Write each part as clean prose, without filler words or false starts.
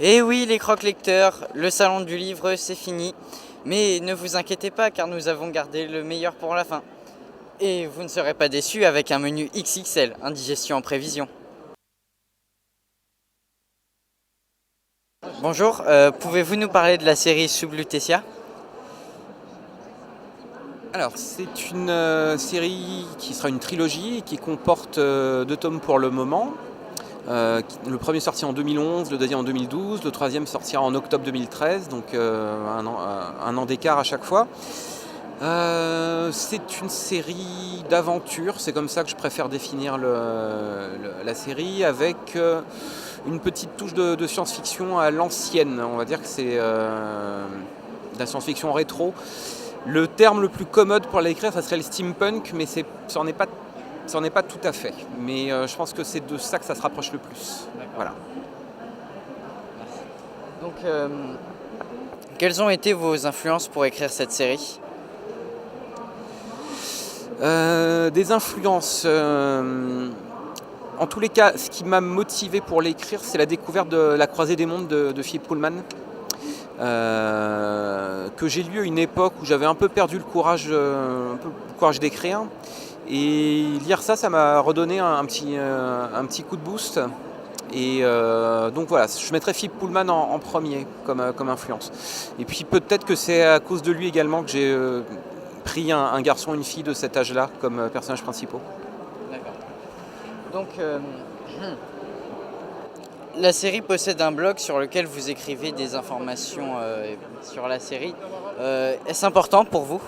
Et oui, les croque-lecteurs, le salon du livre, c'est fini. Mais ne vous inquiétez pas, car nous avons gardé le meilleur pour la fin. Et vous ne serez pas déçus avec un menu XXL, indigestion en prévision. Bonjour, pouvez-vous nous parler de la série Sub Lutetia? Alors, c'est une série qui sera une trilogie et qui comporte 2 tomes pour le moment. Le premier sorti en 2011, le deuxième en 2012, le troisième sortira en octobre 2013, donc un an d'écart à chaque fois. C'est une série d'aventure, c'est comme ça que je préfère définir la série, avec une petite touche de science-fiction à l'ancienne. On va dire que c'est de la science-fiction rétro. Le terme le plus commode pour l'écrire, ça serait le steampunk, mais ça n'en est pas tout à fait. Mais je pense que c'est de ça que ça se rapproche le plus. Voilà. Donc, quelles ont été vos influences pour écrire cette série? Des influences. En tous les cas, ce qui m'a motivé pour l'écrire, c'est la découverte de La Croisée des mondes de Philippe Pullman. Que j'ai lu à une époque où j'avais un peu perdu le courage d'écrire. Et lire ça m'a redonné un petit coup de boost. Et donc voilà, je mettrais Philippe Pullman en premier comme influence. Et puis peut-être que c'est à cause de lui également que j'ai pris un garçon et une fille de cet âge-là comme personnages principaux. D'accord. Donc, la série possède un blog sur lequel vous écrivez des informations sur la série. Est-ce important pour vous?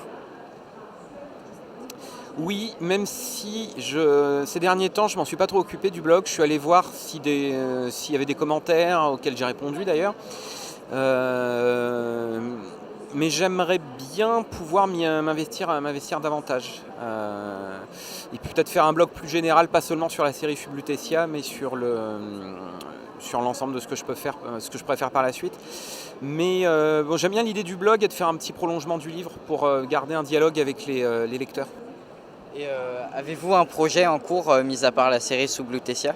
Oui, même si ces derniers temps, je m'en suis pas trop occupé du blog. Je suis allé voir s'il y avait des commentaires auxquels j'ai répondu d'ailleurs. Mais j'aimerais bien pouvoir m'investir davantage. Et puis peut-être faire un blog plus général, pas seulement sur la série Sub Lutetia, mais sur l'ensemble de ce que je peux faire, ce que je préfère par la suite. Mais bon, j'aime bien l'idée du blog et de faire un petit prolongement du livre pour garder un dialogue avec les lecteurs. Et avez-vous un projet en cours, mis à part la série Sub Lutetia?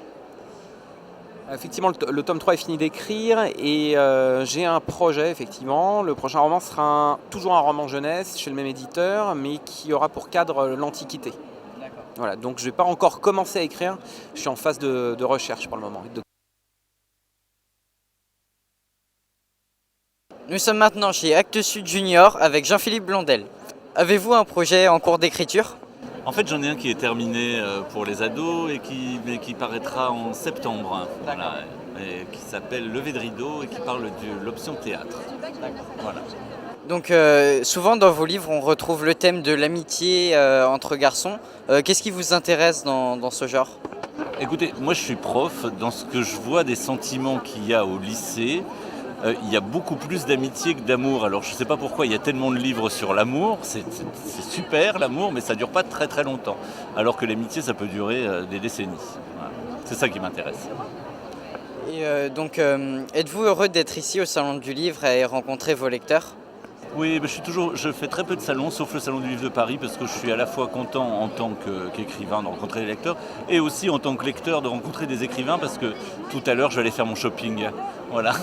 Effectivement, le tome 3 est fini d'écrire et j'ai un projet, effectivement. Le prochain roman sera toujours un roman jeunesse chez le même éditeur, mais qui aura pour cadre l'Antiquité. D'accord. Voilà, donc je ne vais pas encore commencer à écrire, je suis en phase de recherche pour le moment. Nous sommes maintenant chez Actes Sud Junior avec Jean-Philippe Blondel. Avez-vous un projet en cours d'écriture? En fait, j'en ai un qui est terminé pour les ados mais qui paraîtra en septembre. Voilà, et qui s'appelle Lever de rideau et qui parle de l'option théâtre. Voilà. Donc, souvent dans vos livres, on retrouve le thème de l'amitié entre garçons. Qu'est-ce qui vous intéresse dans ce genre? Écoutez, moi je suis prof. Dans ce que je vois des sentiments qu'il y a au lycée, il y a beaucoup plus d'amitié que d'amour. Alors je ne sais pas pourquoi il y a tellement de livres sur l'amour. C'est super l'amour, mais ça ne dure pas très très longtemps. Alors que l'amitié, ça peut durer des décennies. Voilà. C'est ça qui m'intéresse. Et donc, êtes-vous heureux d'être ici au Salon du Livre et rencontrer vos lecteurs? Oui, je fais très peu de salons, sauf le Salon du Livre de Paris, parce que je suis à la fois content en tant qu'écrivain de rencontrer les lecteurs, et aussi en tant que lecteur de rencontrer des écrivains, parce que tout à l'heure je vais aller faire mon shopping. Voilà.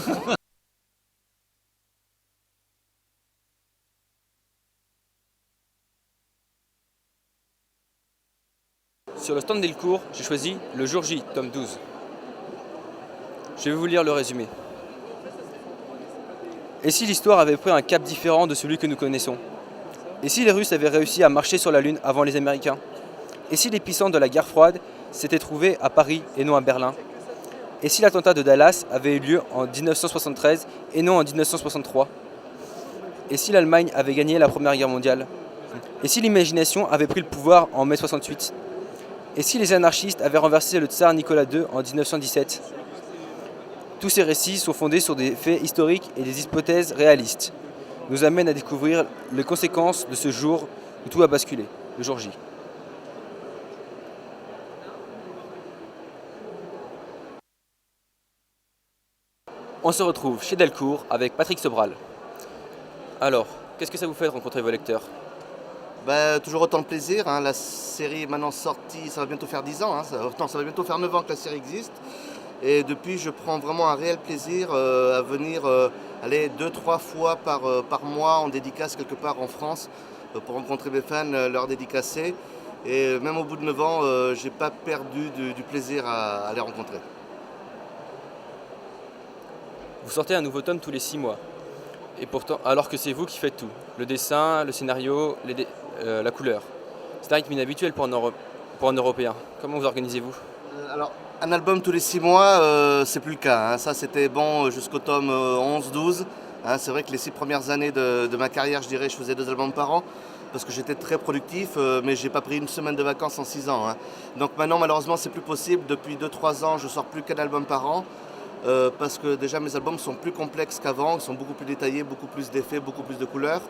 Sur le stand Delcourt, j'ai choisi Le Jour J, tome 12. Je vais vous lire le résumé. Et si l'histoire avait pris un cap différent de celui que nous connaissons? Et si les Russes avaient réussi à marcher sur la Lune avant les Américains? Et si l'épicentre de la guerre froide s'était trouvé à Paris et non à Berlin? Et si l'attentat de Dallas avait eu lieu en 1973 et non en 1963? Et si l'Allemagne avait gagné la Première Guerre mondiale? Et si l'imagination avait pris le pouvoir en mai 68? Et si les anarchistes avaient renversé le tsar Nicolas II en 1917? Tous ces récits sont fondés sur des faits historiques et des hypothèses réalistes. Nous amènent à découvrir les conséquences de ce jour où tout a basculé, le jour J. On se retrouve chez Delcourt avec Patrick Sobral. Alors, qu'est-ce que ça vous fait de rencontrer vos lecteurs? Toujours autant de plaisir, hein. La série est maintenant sortie, ça va bientôt faire 10 ans, hein. Ça va bientôt faire 9 ans que la série existe. Et depuis, je prends vraiment un réel plaisir à venir aller 2-3 fois par mois en dédicace quelque part en France pour rencontrer mes fans, leur dédicacer. Et même au bout de 9 ans, j'ai pas perdu du plaisir à les rencontrer. Vous sortez un nouveau tome tous les 6 mois. Et pourtant, alors que c'est vous qui faites tout. Le dessin, le scénario, la couleur. C'est un rythme inhabituel pour un Européen. Comment vous organisez-vous? Alors, un album tous les 6 mois, c'est plus le cas, hein. Ça, c'était bon jusqu'au tome 11-12. Hein. C'est vrai que les 6 premières années de ma carrière, je dirais, je faisais 2 albums par an parce que j'étais très productif, mais j'ai pas pris une semaine de vacances en 6 ans. Hein. Donc maintenant, malheureusement, c'est plus possible. Depuis 2-3 ans, je sors plus qu'un album par an. Parce que déjà mes albums sont plus complexes qu'avant, ils sont beaucoup plus détaillés, beaucoup plus d'effets, beaucoup plus de couleurs.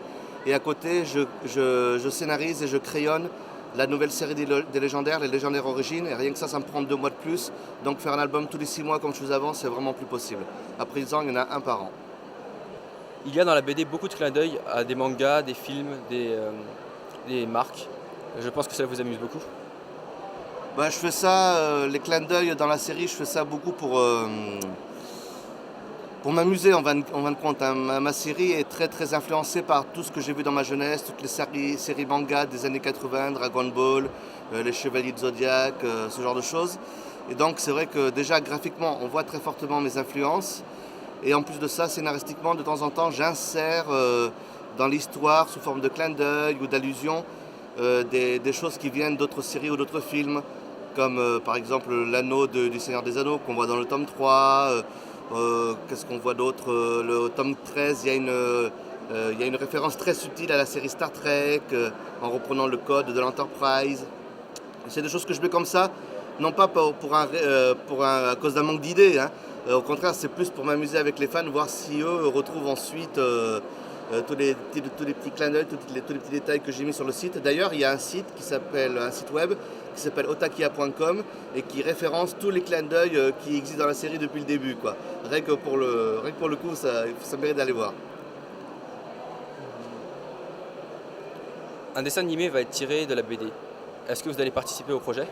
Et à côté, je scénarise et je crayonne la nouvelle série des légendaires, les légendaires origines. Et rien que ça me prend 2 mois de plus. Donc faire un album tous les 6 mois comme je faisais avant, c'est vraiment plus possible. À présent, il y en a un par an. Il y a dans la BD beaucoup de clins d'œil à des mangas, des films, des marques. Je pense que ça vous amuse beaucoup. Bah, je fais ça, les clins d'œil dans la série, je fais ça beaucoup pour m'amuser en fin de compte. Hein. Ma série est très très influencée par tout ce que j'ai vu dans ma jeunesse, toutes les séries manga des années 80, Dragon Ball, les Chevaliers de Zodiac, ce genre de choses. Et donc c'est vrai que déjà graphiquement, on voit très fortement mes influences. Et en plus de ça, scénaristiquement, de temps en temps, j'insère dans l'histoire, sous forme de clin d'œil ou d'allusion, des choses qui viennent d'autres séries ou d'autres films, comme par exemple l'anneau du Seigneur des Anneaux qu'on voit dans le tome 3. Qu'est-ce qu'on voit d'autre? Le tome 13, il y a une référence très subtile à la série Star Trek, en reprenant le code de l'Enterprise. C'est des choses que je mets comme ça, non pas à cause d'un manque d'idées. Hein. Au contraire, c'est plus pour m'amuser avec les fans, voir si eux retrouvent ensuite tous les petits clins d'œil, tous les petits détails que j'ai mis sur le site. D'ailleurs, il y a un site web qui s'appelle otakia.com et qui référence tous les clins d'œil qui existent dans la série depuis le début, quoi. Rien que pour le coup, ça mérite d'aller voir. Un dessin animé va être tiré de la BD. Est-ce que vous allez participer au projet?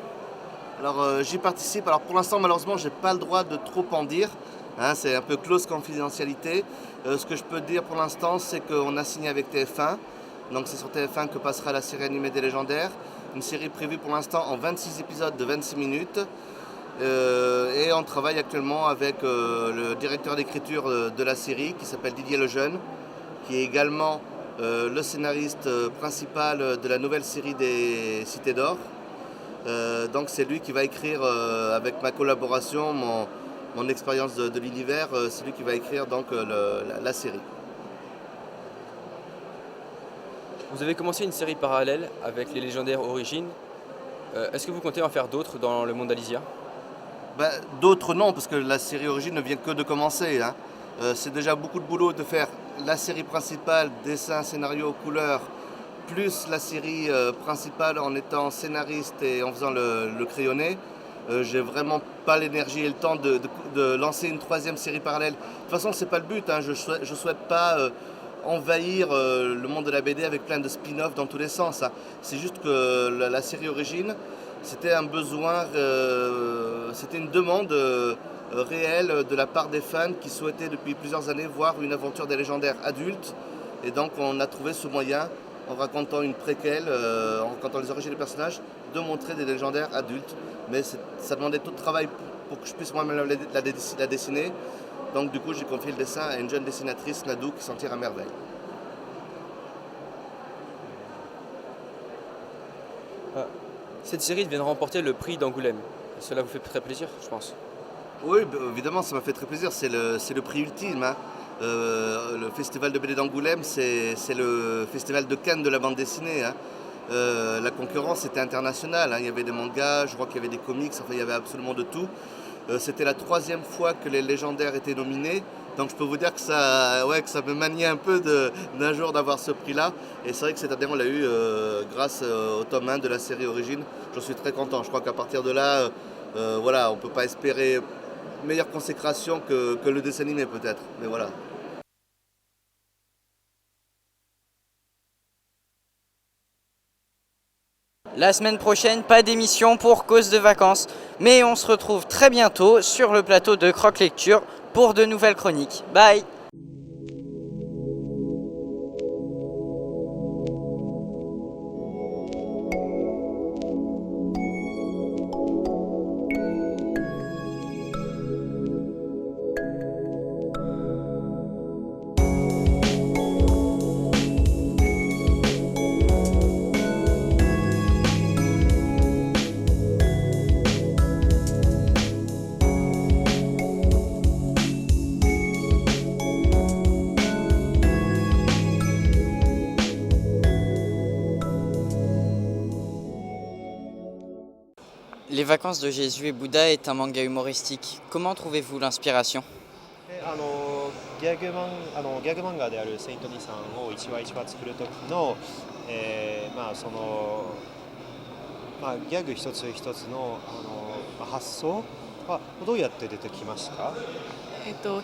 Alors j'y participe. Alors pour l'instant, malheureusement, j'ai pas le droit de trop en dire. Hein, c'est un peu close confidentialité. Ce que je peux dire pour l'instant, c'est qu'on a signé avec TF1. Donc c'est sur TF1 que passera la série animée des légendaires. Une série prévue pour l'instant en 26 épisodes de 26 minutes. Et on travaille actuellement avec le directeur d'écriture de la série qui s'appelle Didier Lejeune, qui est également le scénariste principal de la nouvelle série des Cités d'Or. Donc c'est lui qui va écrire avec ma collaboration, mon expérience de l'univers, c'est lui qui va écrire donc la série. Vous avez commencé une série parallèle avec les légendaires origines. Est-ce que vous comptez en faire d'autres dans le monde d'Alysia? D'autres non, parce que la série origine ne vient que de commencer. Hein. C'est déjà beaucoup de boulot de faire la série principale, dessin, scénario, couleur, plus la série principale en étant scénariste et en faisant le crayonné. J'ai vraiment pas l'énergie et le temps de lancer une 3e série parallèle. De toute façon, c'est pas le but. Hein. Je souhaite pas envahir le monde de la BD avec plein de spin-off dans tous les sens. Hein. C'est juste que la série origine, c'était un besoin, c'était une demande réelle de la part des fans qui souhaitaient depuis plusieurs années voir une aventure des légendaires adultes. Et donc on a trouvé ce moyen, en racontant une préquelle, en racontant les origines des personnages, de montrer des légendaires adultes. Mais ça demandait tout de travail pour que je puisse moi-même la dessiner. Donc du coup j'ai confié le dessin à une jeune dessinatrice, Nadou, qui s'en tire à merveille. Cette série vient de remporter le prix d'Angoulême. Cela vous fait très plaisir, je pense. Oui, évidemment, ça m'a fait très plaisir. C'est le prix ultime. Hein. Le festival de BD d'Angoulême, c'est le festival de Cannes de la bande dessinée. Hein. La concurrence était internationale. Hein. Il y avait des mangas, je crois qu'il y avait des comics, enfin il y avait absolument de tout. C'était la 3e fois que les légendaires étaient nominés. Donc je peux vous dire que ça me maniait un peu d'un jour d'avoir ce prix-là. Et c'est vrai que cette année on l'a eu grâce au tome 1 de la série Origine. J'en suis très content. Je crois qu'à partir de là, on ne peut pas espérer meilleure consécration que le dessin animé peut-être. Mais voilà. La semaine prochaine, pas d'émission pour cause de vacances, mais on se retrouve très bientôt sur le plateau de Croque Lecture pour de nouvelles chroniques. Bye! Les vacances de Jésus et Bouddha est un manga humoristique. Comment trouvez-vous l'inspiration? ギャグ漫画であるセイントニーさんを一話一話作る時の、ギャグ一つ一つの、発想はどうやって出てきますか？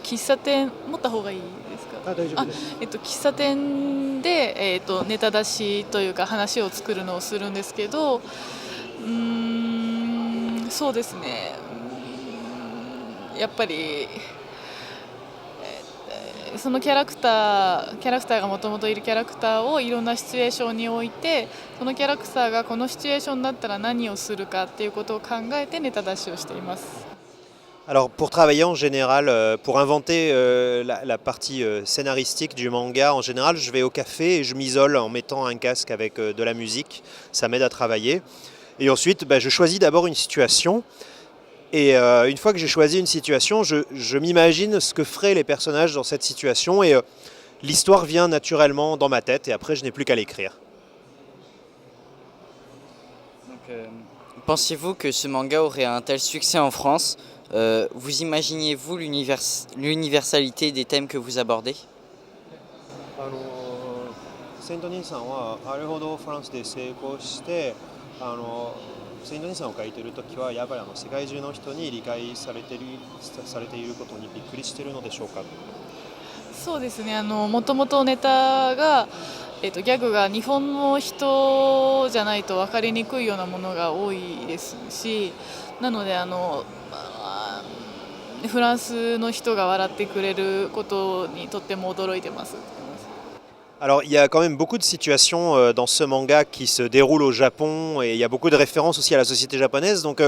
喫茶店持った方がいいですか？大丈夫です。喫茶店で、ネタ出しというか話を作るのをするんですけど、そうですね、やっぱり、そのキャラクターがもともといるキャラクターをいろんなシチュエーションに置いて、そのキャラクターがこのシチュエーションだったら何をするかっていうことを考えてネタ出しをしています。Alors pour travailler en général, pour inventer la partie scénaristique du manga, en général je vais au café et je m'isole en mettant un casque avec de la musique, ça m'aide à travailler. Et ensuite je choisis d'abord une situation et une fois que j'ai choisi une situation, je m'imagine ce que feraient les personnages dans cette situation et l'histoire vient naturellement dans ma tête et après je n'ai plus qu'à l'écrire. Pensez-vous que ce manga aurait un tel succès en France? Vous imaginiez-vous l'universalité des thèmes que vous abordez? セイントニーさんはあれほどフランスで成功してセイントニーさんを書いているときはやっぱり世界中の人に理解されていることにびっくりしているのでしょうか？そうですね、もともとネタが、ギャグが日本の人じゃないと分かりにくいようなものが多いですし、なのでフランスの人が笑ってくれることにとっても驚いてます。Alors il y a quand même beaucoup de situations dans ce manga qui se déroulent au Japon et il y a beaucoup de références aussi à la société japonaise, donc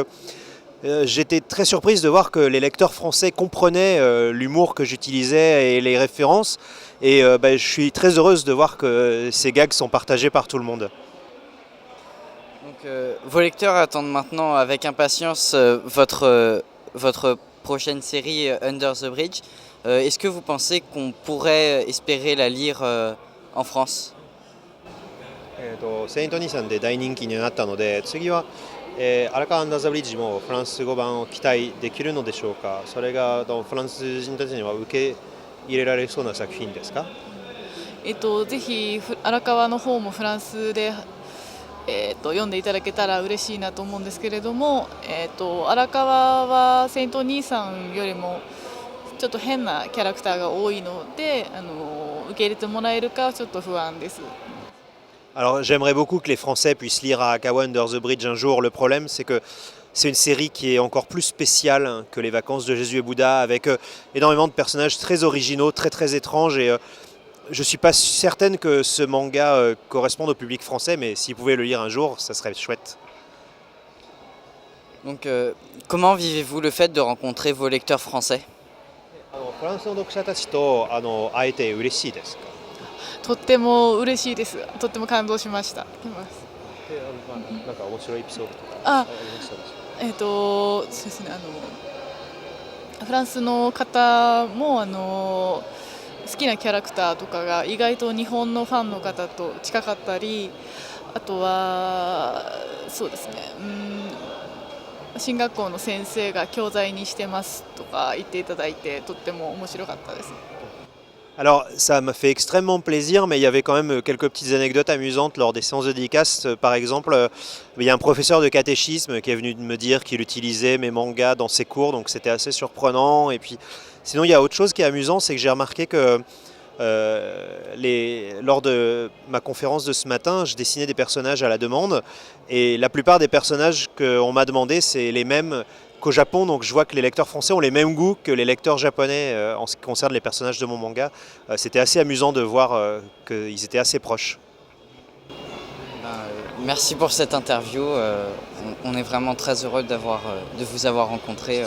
j'étais très surprise de voir que les lecteurs français comprenaient l'humour que j'utilisais et les références et je suis très heureuse de voir que ces gags sont partagés par tout le monde. Donc, vos lecteurs attendent maintenant avec impatience votre prochaine série Under the Bridge. Est-ce que vous pensez qu'on pourrait espérer la lire en France? セイントニーさんで大人気になったので次は、荒川アンダーザブリッジもフランス語版を期待できるのでしょうか？それがフランス人たちには受け入れられそうな作品ですか？ぜひ荒川の方もフランスで、読んでいただけたら嬉しいなと思うんですけれども、荒川はセイントニーさんよりもちょっと変なキャラクターが多いので、受け入れてもらえるかちょっと不安です。Alors j'aimerais beaucoup que les Français puissent lire Arakawa Under the Bridge un jour. Le problème c'est que c'est une série qui est encore plus spéciale que les vacances de Jésus et Bouddha, avec énormément de personnages très originaux, très très étranges et je ne suis pas certaine que ce manga corresponde au public français, mais s'ils pouvaient le lire un jour, ça serait chouette. Donc comment vivez-vous le fait de rencontrer vos lecteurs français? フランスの読者たちと会えて嬉しいですか？とっても嬉しいです。とっても感動しました。なんか面白いエピソードとかありましたでしょうか？そうですね、フランスの方も好きなキャラクターとかが意外と日本のファンの方と近かったり、あとはそうですね、進学校の先生が教材にしてますとか言っていただいてとっても面白かったです。Alors, ça m'a fait extrêmement plaisir, mais il y avait quand même quelques petites anecdotes amusantes lors des séances de dédicace. Par exemple, il y a un professeur de catéchisme qui est venu me dire qu'il utilisait mes mangas dans ses cours, donc c'était assez surprenant. Et puis, sinon, il y a autre chose qui est amusant, c'est que j'ai remarqué que Lors de ma conférence de ce matin, je dessinais des personnages à la demande et la plupart des personnages qu'on m'a demandé, c'est les mêmes qu'au Japon. Donc je vois que les lecteurs français ont les mêmes goûts que les lecteurs japonais en ce qui concerne les personnages de mon manga. C'était assez amusant de voir qu'ils étaient assez proches. Merci pour cette interview. On est vraiment très heureux de vous avoir rencontré.